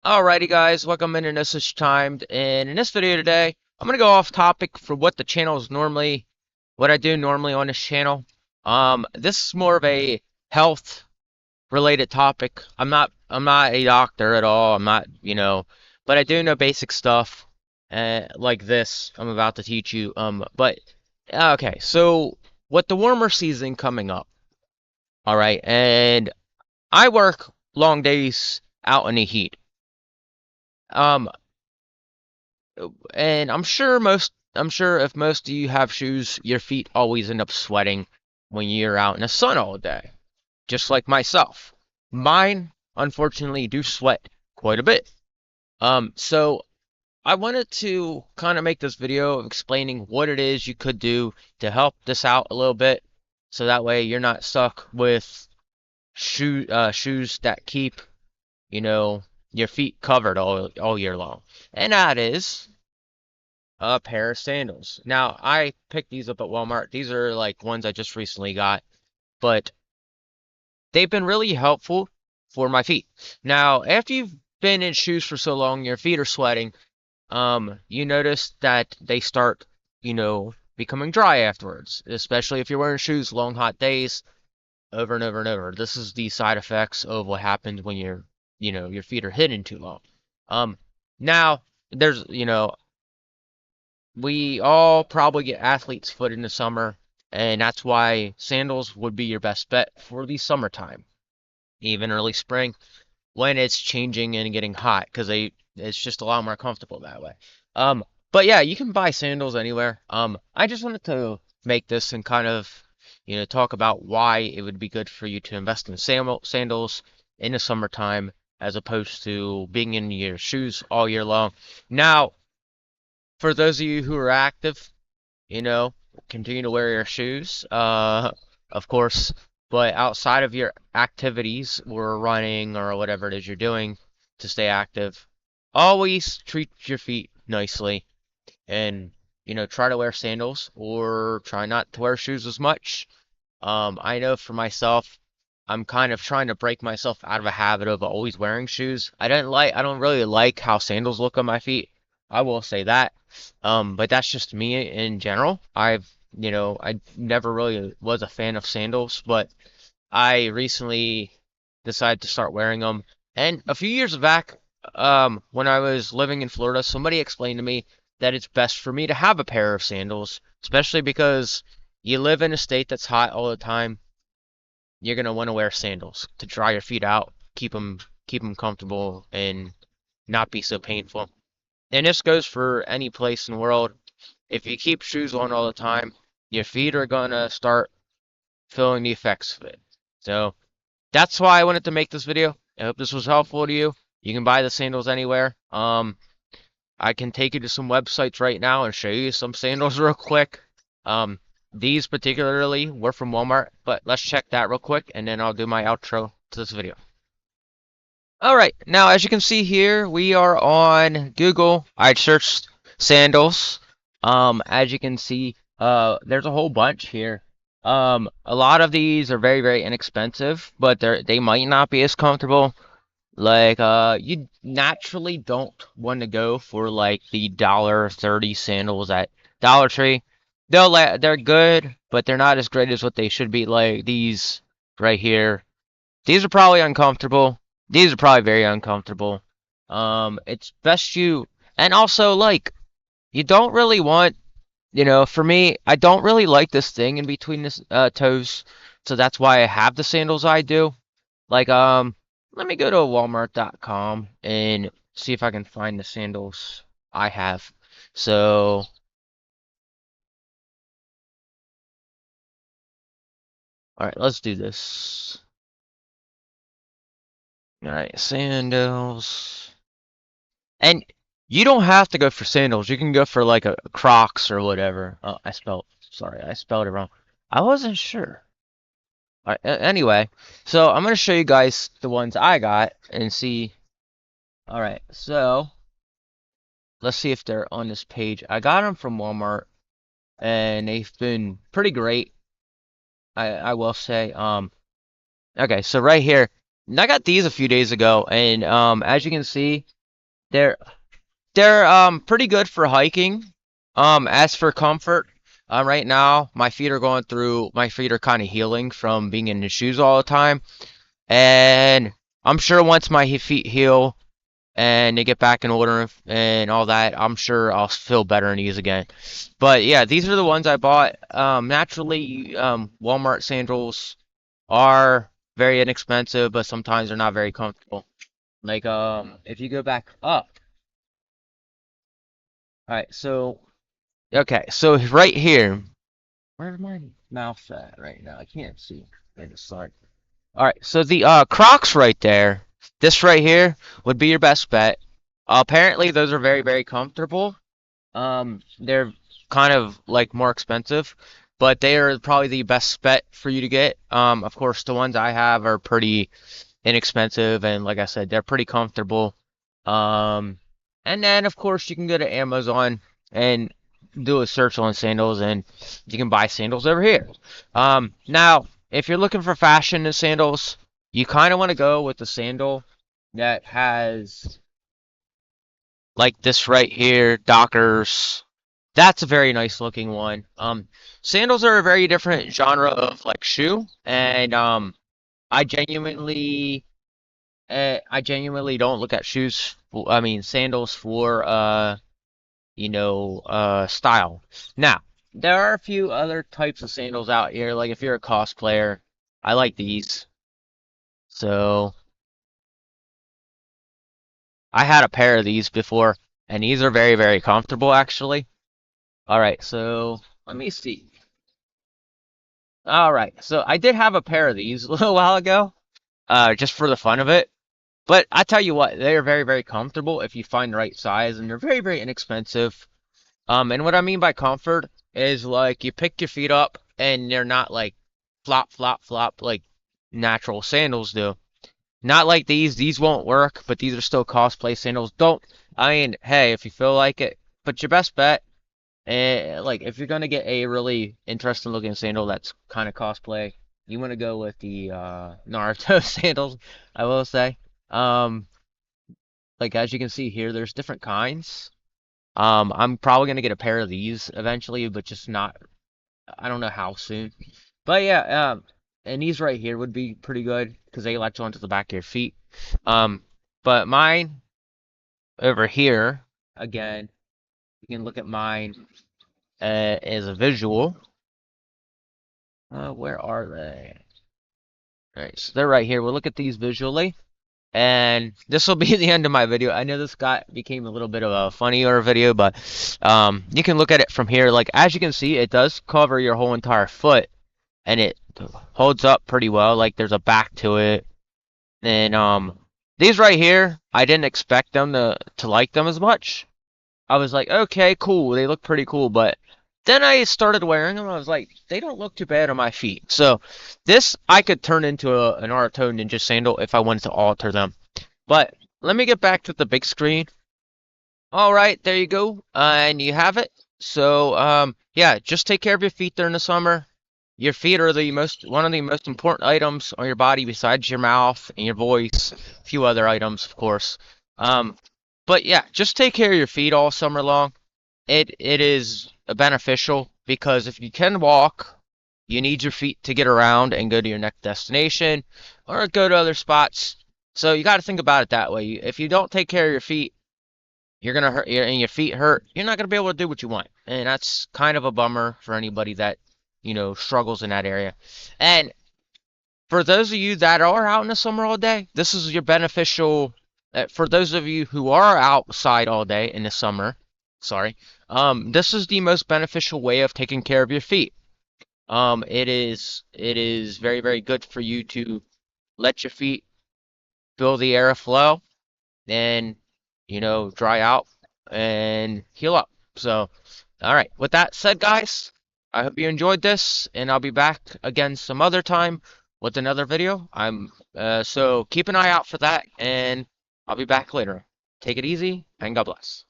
Alrighty guys, welcome into This Is Timed, and in this video today, I'm gonna go off topic for what the channel is normally, what I do normally on this channel. This is more of a health related topic. I'm not a doctor at all. I'm not, but I do know basic stuff, like this I'm about to teach you. Okay, so with the warmer season coming up, all right, and I work long days out in the heat. Um, And I'm sure if most of you have shoes, your feet always end up sweating when you're out in the sun all day, just like myself. Mine, unfortunately, do sweat quite a bit. So I wanted to kind of make this video of explaining what it is you could do to help this out a little bit, so that way you're not stuck with shoes that keep, you know, your feet covered all year long. And that is a pair of sandals. Now, I picked these up at Walmart. These are like ones I just recently got, but they've been really helpful for my feet. Now, after you've been in shoes for so long, your feet are sweating. You notice that they start, becoming dry afterwards, especially if you're wearing shoes long hot days over and over and over. This is the side effects of what happens when your feet are hidden too long. Um, Now there's, we all probably get athlete's foot in the summer, and that's why sandals would be your best bet for the summertime, even early spring when it's changing and getting hot, because it's just a lot more comfortable that way. Um, but yeah, you can buy sandals anywhere. I just wanted to make this and kind of, talk about why it would be good for you to invest in sandals in the summertime as opposed to being in your shoes all year long. Now, for those of you who are active, continue to wear your shoes, of course. But outside of your activities or running or whatever it is you're doing to stay active, always treat your feet nicely and, try to wear sandals or try not to wear shoes as much. I know for myself, I'm kind of trying to break myself out of a habit of always wearing shoes. I don't really like how sandals look on my feet. I will say that. But that's just me in general. I never really was a fan of sandals, but I recently decided to start wearing them. And a few years back, when I was living in Florida, somebody explained to me that it's best for me to have a pair of sandals, especially because you live in a state that's hot all the time. You're gonna want to wear sandals to dry your feet out, keep them comfortable, and not be so painful. And this goes for any place in the world. If you keep shoes on all the time, your feet are gonna start feeling the effects of it. So that's why I wanted to make this video. I hope this was helpful to you. You can buy the sandals anywhere. I can take you to some websites right now and show you some sandals real quick. Um, these particularly were from Walmart, but let's check that real quick and then I'll do my outro to this video. Alright, now as you can see here, we are on Google. I searched sandals. As you can see, there's a whole bunch here. A lot of these are very, very inexpensive, but they might not be as comfortable. Like, you naturally don't want to go for like the $1.30 sandals at Dollar Tree. They're good, but they're not as great as what they should be. Like these right here. These are probably uncomfortable. These are probably very uncomfortable. It's best and also like you don't really want, for me, I don't really like this thing in between the toes, so that's why I have the sandals I do. Like, let me go to Walmart.com and see if I can find the sandals I have. So, all right, let's do this. All right, sandals. And you don't have to go for sandals. You can go for like a Crocs or whatever. Oh, sorry, I spelled it wrong. I wasn't sure. All right, anyway, so I'm gonna show you guys the ones I got and see. All right, so let's see if they're on this page. I got them from Walmart, and they've been pretty great. I will say. Okay, so right here. And I got these a few days ago, and as you can see, they're they're pretty good for hiking. As for comfort, right now my feet are kind of healing from being in the shoes all the time, and I'm sure once my feet heal and they get back in order and all that, I'm sure I'll feel better in these again. But yeah, these are the ones I bought. Naturally, Walmart sandals are very inexpensive, but sometimes they're not very comfortable. Like if you go back up, all right, so okay, so right here, where's my mouse at right now? I can't see. I just saw it. All right, so the Crocs right there, this right here would be your best bet. Apparently, those are very, very comfortable. They're kind of like more expensive, but they are probably the best bet for you to get. Of course, the ones I have are pretty inexpensive, and like I said, they're pretty comfortable. Um, and then of course you can go to Amazon and do a search on sandals, and you can buy sandals over here. Now if you're looking for fashion in sandals, you kind of want to go with the sandal that has like this right here, Dockers. That's a very nice looking one. Sandals are a very different genre of like shoe, and I genuinely I genuinely don't look at I mean sandals for style. Now, there are a few other types of sandals out here, like if you're a cosplayer, I like these. So, I had a pair of these before, and these are very, very comfortable actually. All right, so let me see. All right, so I did have a pair of these a little while ago, just for the fun of it. But I tell you what, they are very, very comfortable if you find the right size, and they're very, very inexpensive. And what I mean by comfort is like you pick your feet up and they're not like flop, flop, flop like natural sandals do. Not like these. These won't work, but these are still cosplay sandals. Don't, I mean, hey, if you feel like it, but your best bet, like if you're gonna get a really interesting looking sandal that's kind of cosplay, you want to go with the Naruto sandals, I will say. Um, like as you can see here, there's different kinds. I'm probably gonna get a pair of these eventually, but just not, I don't know how soon. But yeah, and these right here would be pretty good because they latch onto the back of your feet. Um, but mine over here, again, you can look at mine as a visual. Where are they? All right, so they're right here. We'll look at these visually. And this will be the end of my video. I know this became a little bit of a funnier video, but you can look at it from here. Like as you can see, it does cover your whole entire foot, and it holds up pretty well. Like there's a back to it, and these right here, I didn't expect them to like them as much. I was like, okay, cool, they look pretty cool, but then I started wearing them. I was like, they don't look too bad on my feet. So this I could turn into an Naruto Ninja sandal if I wanted to alter them. But let me get back to the big screen. All right, there you go, and you have it. So yeah, just take care of your feet during the summer. Your feet are one of the most important items on your body besides your mouth and your voice. A few other items, of course. Um, but yeah, just take care of your feet all summer long. It is beneficial because if you can walk, you need your feet to get around and go to your next destination or go to other spots. So you got to think about it that way. If you don't take care of your feet, you're gonna hurt, and your feet hurt. You're not gonna be able to do what you want, and that's kind of a bummer for anybody that struggles in that area. And for those of you that are out in the summer all day, this is your beneficial. For those of you who are outside all day in the summer, sorry, this is the most beneficial way of taking care of your feet. It is very, very good for you to let your feet feel the airflow and dry out and heal up. So, all right. With that said, guys, I hope you enjoyed this, and I'll be back again some other time with another video. So keep an eye out for that, and I'll be back later. Take it easy, and God bless.